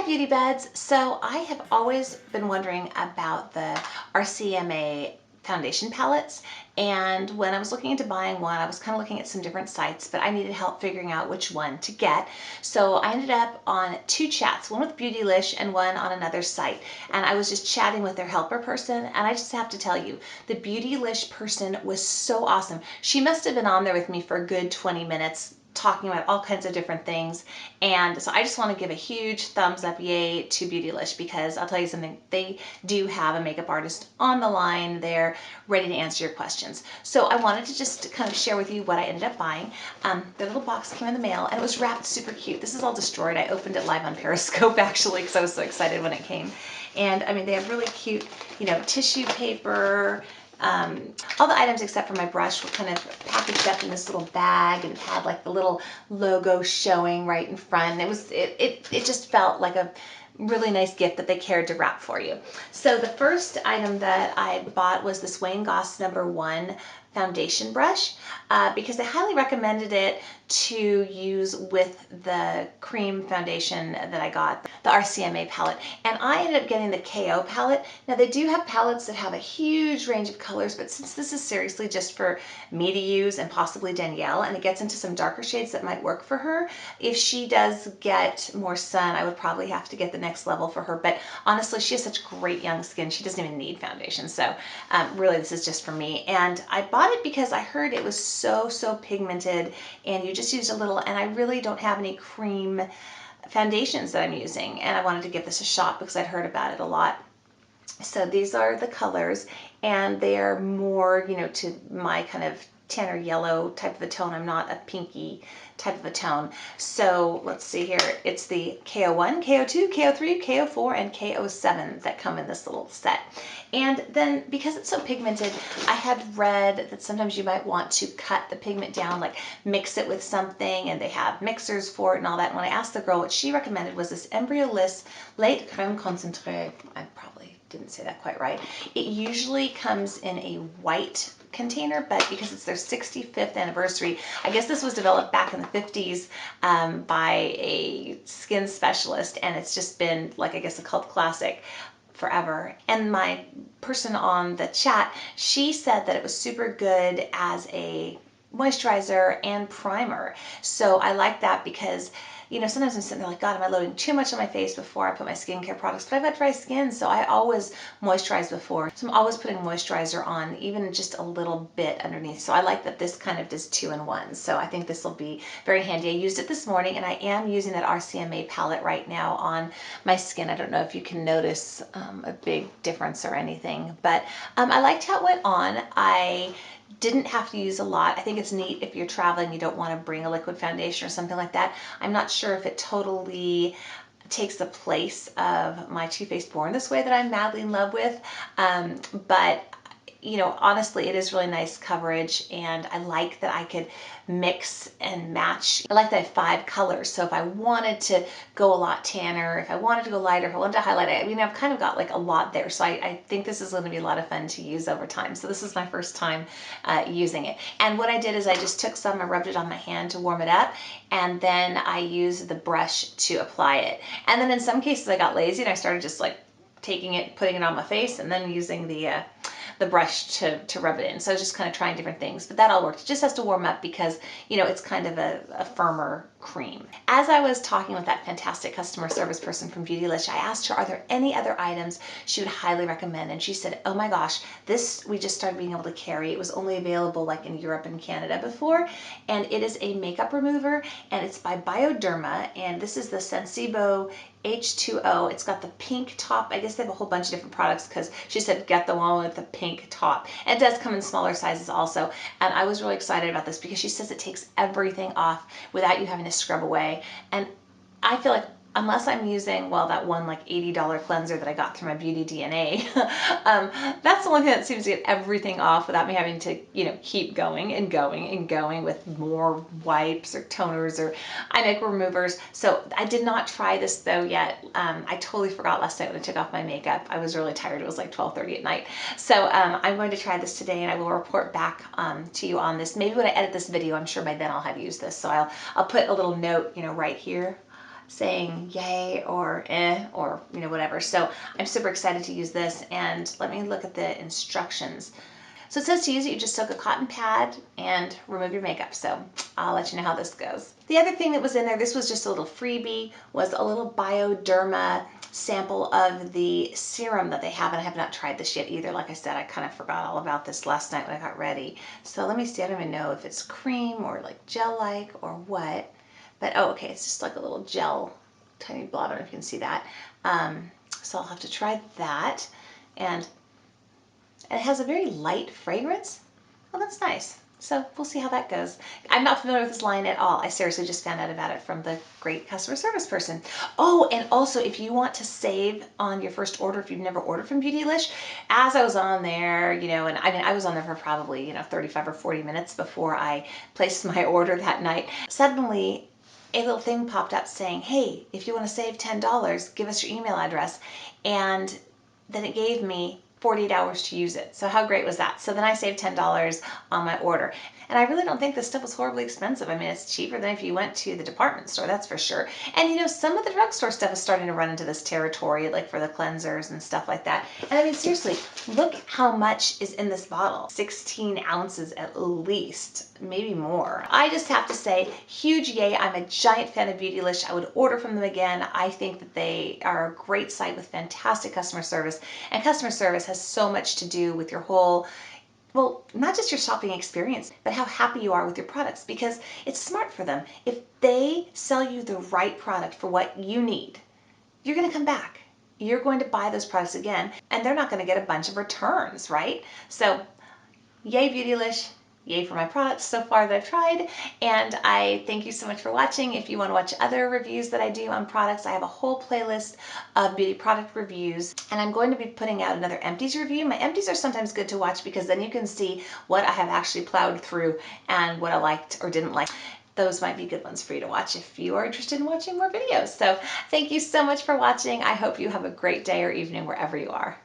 Beauty Buds. So I have always been wondering about the RCMA foundation palettes, and when I was looking into buying one, I was kind of looking at some different sites, but I needed help figuring out which one to get. So I ended up on two chats, one with Beautylish and one on another site, and I was just chatting with their helper person, and I just have to tell you, the Beautylish person was so awesome. She must have been on there with me for a good 20 minutes talking about all kinds of different things. And so I just want to give a huge thumbs up yay to Beautylish, because I'll tell you something, they do have a makeup artist on the line there ready to answer your questions. So I wanted to just kind of share with you what I ended up buying. The little box came in the mail and it was wrapped super cute. This is all destroyed. I opened it live on Periscope actually because I was so excited when it came. And I mean, they have really cute, tissue paper. All the items except for my brush were kind of packaged up in this little bag, and it had like the little logo showing right in front. It just felt like a really nice gift that they cared to wrap for you. So the first item that I bought was this Goss #1 foundation brush, because they highly recommended it to use with the cream foundation that I got, the RCMA palette. And I ended up getting the KO palette. Now they do have palettes that have a huge range of colors, but since this is seriously just for me to use and possibly Danielle, and it gets into some darker shades that might work for her, if she does get more sun, I would probably have to get the next level for her. But honestly, she has such great young skin, she doesn't even need foundation. So really this is just for me. And I bought it because I heard it was so pigmented and you just use a little, and I really don't have any cream foundations that I'm using, and I wanted to give this a shot because I'd heard about it a lot. So these are the colors, and they are more, to my kind of tanner yellow type of a tone. I'm not a pinky type of a tone. So let's see here. It's the KO1, KO2, KO3, KO4, and KO7 that come in this little set. And then because it's so pigmented, I had read that sometimes you might want to cut the pigment down, like mix it with something, and they have mixers for it and all that. And when I asked the girl, what she recommended was this Embryolisse Lait Crème Concentrée. I probably didn't say that quite right. It usually comes in a white container, but because it's their 65th anniversary, I guess this was developed back in the 50s by a skin specialist, and it's just been like, I guess, a cult classic forever. And my person on the chat, she said that it was super good as a moisturizer and primer. So I like that because, sometimes I'm sitting there like, God, am I loading too much on my face before I put my skincare products? But I've got dry skin, so I always moisturize before. So I'm always putting moisturizer on, even just a little bit underneath. So I like that this kind of does 2-in-1. So I think this will be very handy. I used it this morning, and I am using that RCMA palette right now on my skin. I don't know if you can notice a big difference or anything, but I liked how it went on. I didn't have to use a lot. I think it's neat if you're traveling, you don't want to bring a liquid foundation or something like that. I'm not sure if it totally takes the place of my Too Faced Born This Way that I'm madly in love with, but honestly, it is really nice coverage, and I like that I could mix and match. I like that I have 5 colors, so if I wanted to go a lot tanner, if I wanted to go lighter, if I wanted to highlight it, I've kind of got like a lot there, so I think this is going to be a lot of fun to use over time. So this is my first time using it, and what I did is I just took some, I rubbed it on my hand to warm it up, and then I used the brush to apply it. And then in some cases I got lazy and I started just like taking it, putting it on my face, and then using the brush to rub it in. So I was just kind of trying different things, but that all worked. It just has to warm up because, it's kind of a firmer cream. As I was talking with that fantastic customer service person from Beautylish, I asked her, are there any other items she would highly recommend? And she said, oh my gosh, this we just started being able to carry. It was only available like in Europe and Canada before, and it is a makeup remover, and it's by Bioderma, and this is the Sensibo H2O. It's got the pink top. I guess they have a whole bunch of different products, because she said get the one with the pink top. And it does come in smaller sizes also. And I was really excited about this because she says it takes everything off without you having to scrub away. And I feel like unless I'm using, well, that one like $80 cleanser that I got through my Beauty DNA, that's the only thing that seems to get everything off without me having to, keep going and going and going with more wipes or toners or eye makeup removers. So I did not try this though yet. I totally forgot last night when I took off my makeup. I was really tired. It was like 12:30 at night. So I'm going to try this today, and I will report back to you on this. Maybe when I edit this video, I'm sure by then I'll have used this. So I'll put a little note, right here saying yay or or whatever. So I'm super excited to use this, and let me look at the instructions. So it says to use it, you just soak a cotton pad and remove your makeup. So I'll let you know how this goes. The other thing that was in there, this was just a little freebie, was a little Bioderma sample of the serum that they have, and I have not tried this yet either. Like I said, I kind of forgot all about this last night when I got ready. So let me see, I don't even know if it's cream or like gel-like or what, but oh, okay, it's just like a little gel, tiny blob. I don't know if you can see that. So I'll have to try that. And it has a very light fragrance. Oh, that's nice. So we'll see how that goes. I'm not familiar with this line at all. I seriously just found out about it from the great customer service person. Oh, and also if you want to save on your first order, if you've never ordered from Beautylish, as I was on there, and I mean, I was on there for probably, 35 or 40 minutes before I placed my order that night. Suddenly, a little thing popped up saying, hey, if you want to save $10, give us your email address. And then it gave me 48 hours to use it. So how great was that? So then I saved $10 on my order. And I really don't think this stuff was horribly expensive. I mean, it's cheaper than if you went to the department store, that's for sure. And some of the drugstore stuff is starting to run into this territory, like for the cleansers and stuff like that. And I mean, seriously, look how much is in this bottle. 16 ounces at least, maybe more. I just have to say, huge yay. I'm a giant fan of Beautylish. I would order from them again. I think that they are a great site with fantastic customer service. And customer service has so much to do with your whole, well, not just your shopping experience, but how happy you are with your products, because it's smart for them. If they sell you the right product for what you need, you're going to come back. You're going to buy those products again, and they're not going to get a bunch of returns, right? So yay Beautylish, yay for my products so far that I've tried, and I thank you so much for watching. If you want to watch other reviews that I do on products, I have a whole playlist of beauty product reviews, and I'm going to be putting out another empties review. My empties are sometimes good to watch because then you can see what I have actually plowed through and what I liked or didn't like. Those might be good ones for you to watch if you are interested in watching more videos. So thank you so much for watching. I hope you have a great day or evening wherever you are.